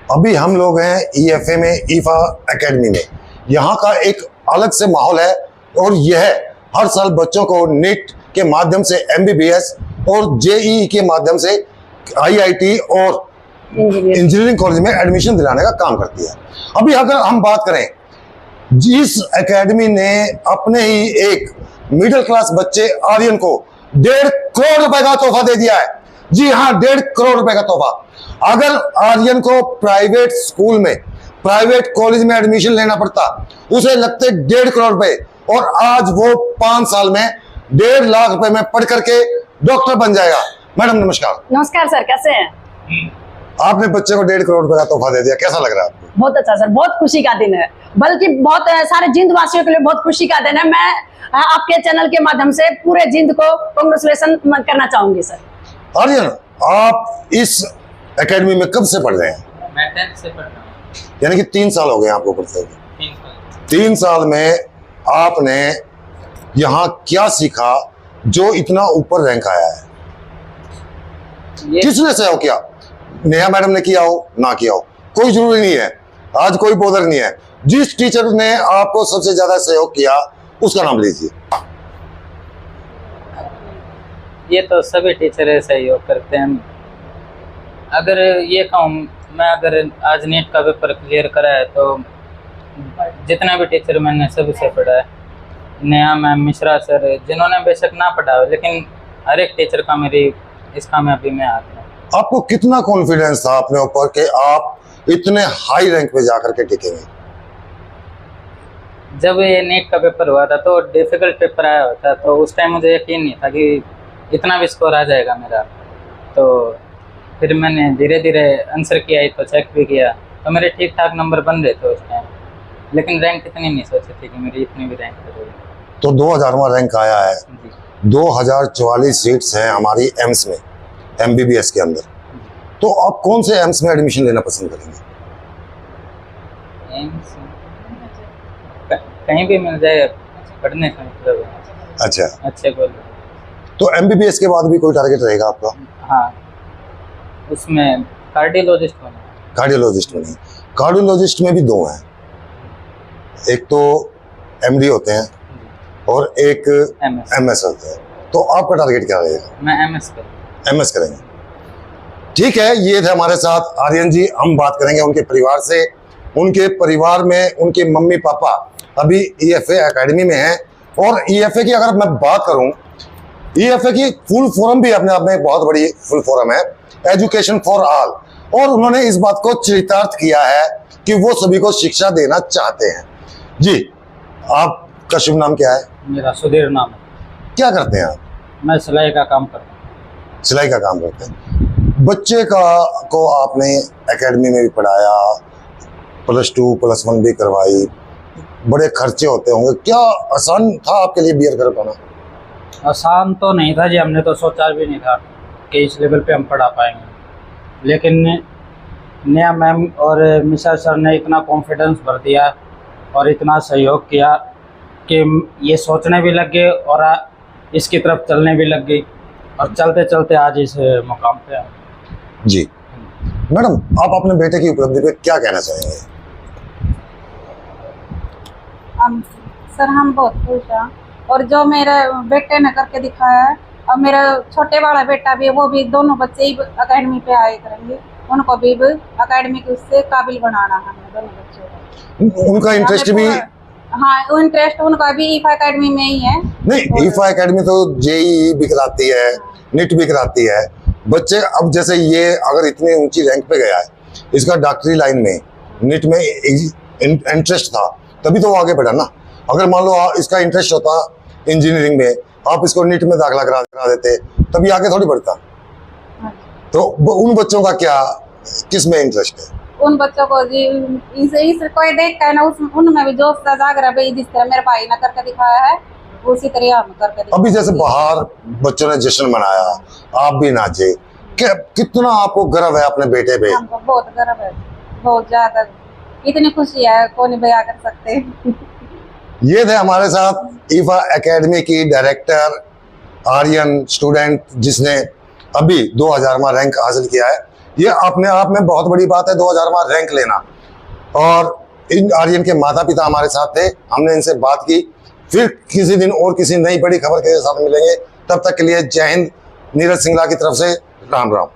अभी हम लोग हैं ईएफए में, ईफा एकेडमी में। यहाँ का एक अलग से माहौल है और यह हर साल बच्चों को नीट के माध्यम से एमबीबीएस और जेईई के माध्यम से आईआईटी और इंजीनियरिंग कॉलेज में एडमिशन दिलाने का काम करती है। अभी अगर हम बात करें, जिस एकेडमी ने अपने ही एक मिडिल क्लास बच्चे आर्यन को 1.5 करोड़ रुपए का तोहफा दे दिया है। जी हाँ, 1.5 करोड़ रुपए का तोहफा। अगर आर्यन को प्राइवेट स्कूल में, प्राइवेट कॉलेज में एडमिशन लेना पड़ता, उसे लगते 1.5 करोड़ रुपए, और आज वो 5 साल में 1.5 लाख रुपए में पढ़ करके डॉक्टर बन जाएगा। मैडम नमस्कार। नमस्कार सर, कैसे हैं? आपने बच्चे को 1.5 करोड़ रुपए का तोहफा दे दिया, कैसा लग रहा है आपको? बहुत अच्छा सर, बहुत खुशी का दिन है, बल्कि बहुत सारे जिंद वासियों के लिए बहुत खुशी का दिन है। मैं आपके चैनल के माध्यम से पूरे जिंद को कांग्रेचुलेशन करना चाहूंगी सर। आर्यन, आप इस एकेडमी में कब से पढ़ रहे हैं? मैं 10th से पढ़ रहा हूँ। यानी कि 3 साल हो गए आपको पढ़ते हुए। 3 साल में आपने यहाँ क्या सीखा जो इतना ऊपर रैंक आया है? किसने सहयोग किया? नेहा मैडम ने किया हो, ना किया हो, कोई जरूरी नहीं है, आज कोई बोधर नहीं है। जिस टीचर ने आपको सबसे ज्यादा सहयोग किया उसका नाम लीजिए। ये तो सभी टीचर सहयोग करते हैं। अगर ये कहूँ मैं, अगर आज नीट का पेपर क्लियर करा है तो जितने भी टीचर मैंने सभी से पढ़ा है। नेहा मैम, मिश्रा सर, जिन्होंने बेशक ना पढ़ा हो, लेकिन हर एक टीचर का मेरी इस कामयाबी में हाथ है। आपको कितना कॉन्फिडेंस था अपने ऊपर कि आप इतने हाई रैंक पे जाकर के टिकेंगे? जब ये नीट का पेपर हुआ था तो डिफिकल्ट पेपर आया होता, तो उस टाइम मुझे यकीन नहीं था कि इतना भी स्कोर आ जाएगा मेरा। तो फिर मैंने धीरे धीरे आंसर किया, तो चेक भी किया, तो मेरे ठीक ठाक नंबर बन रहे थे उस टाइम, लेकिन रैंक इतनी नहीं सोची थी कि मेरी इतनी भी रैंक हो। तो 2000वां रैंक आया है। 2044 सीट्स हैं हमारी एम्स में, एमबीबीएस के अंदर। तो आप कौन से एम्स में एडमिशन लेना पसंद करेंगे? एम्स कहीं भी मिल जाए पढ़ने का मतलब। अच्छा, अच्छे कॉलेज। तो एमबीबीएस के बाद भी कोई टारगेट रहेगा आपका? हाँ, उसमें कार्डियोलॉजिस्ट होना। कार्डियोलॉजिस्ट में नहीं, कार्डियोलॉजिस्ट में भी 2 हैं, एक तो एमडी होते हैं और एक एमएस होते हैं। तो आपका टारगेट क्या रहेगा? मैं एमएस करेंगे। ठीक है, ये थे हमारे साथ आर्यन जी। हम बात करेंगे उनके परिवार से। उनके परिवार में उनके मम्मी पापा अभी ईएफए एकेडमी में हैं, और ईएफए की अगर मैं बात करूं, ईएफए की फुल फॉर्म भी अपने आप में एक बहुत बड़ी फुल फॉर्म है, एजुकेशन फॉर ऑल। और उन्होंने इस बात को चरितार्थ किया है कि वो सभी को शिक्षा देना चाहते हैं। जी, आपका शुभ नाम क्या है? मेरा सुधीर नाम है। क्या करते हैं आप? मैं सिलाई का काम करता हूँ। सिलाई का काम करते हैं। बच्चे को आपने एकेडमी में भी पढ़ाया, +2 +1 भी करवाई, बड़े खर्चे होते होंगे, क्या आसान था आपके लिए बीएड कर पाना? आसान तो नहीं था जी, हमने तो सोचा भी नहीं था कि इस लेवल पे हम पढ़ा पाएंगे, लेकिन नेहा मैम और मिश्रा सर ने इतना कॉन्फिडेंस भर दिया और इतना सहयोग किया कि ये सोचने भी लग गए और इसकी तरफ चलने भी लग गई, और चलते चलते आज इस मुकाम पे आए। जी मैडम, आप अपने बेटे की उपलब्धि पे क्या कहना चाहेंगे? सर हम बहुत खुश हैं, और जो मेरे बेटे ने करके दिखाया है, और मेरा छोटे वाला बेटा भी है, वो भी, दोनों बच्चे ही एकेडमी पे आए करेंगे, उनको भी एकेडमी के उससे काबिल बनाना है दोनों बच्चों को। उनका इंटरेस्ट भी? हाँ, इंटरेस्ट उनका भी ईफा एकेडमी में ही है। नहीं, ईफा एकेडमी तो जेईई भी कराती है, नीट भी कराती है। बच्चे अब जैसे ये अगर इतनी ऊंची रैंक पे गया है, इसका डॉक्टरी लाइन में, नीट में इंटरेस्ट था, तभी तो वो आगे बढ़ा ना। अगर मान लो इसका इंटरेस्ट होता इंजीनियरिंग में, आप इसको नीट में दाखिला करा देते, तभी आगे थोड़ी बढ़ता। तो उन बच्चों का क्या, किस में इंटरेस्ट है? उन बच्चों को जी इस कोई देख कर ना उनमें भी जोश जाग रहा है, जिस तरह मेरे भाई ने करके दिखाया है उसी तरह हम करके दिखाया। अभी जैसे बाहर बच्चों ने जश्न मनाया, आप भी नाचे, कितना आपको गर्व है अपने बेटे पे? हमको बहुत गर्व है, बहुत ज्यादा, इतनी खुशी है कोई नहीं बयां कर सकते। ये थे हमारे साथ ईफा एकेडमी की डायरेक्टर आर्यन, स्टूडेंट जिसने अभी 2000वां रैंक हासिल किया है। ये अपने आप में बहुत बड़ी बात है, 2000वां रैंक लेना। और इन आर्यन के माता पिता हमारे साथ थे, हमने इनसे बात की। फिर किसी दिन और किसी नई बड़ी खबर के साथ मिलेंगे, तब तक के लिए जय हिंद। नीरज सिंगला की तरफ से राम राम।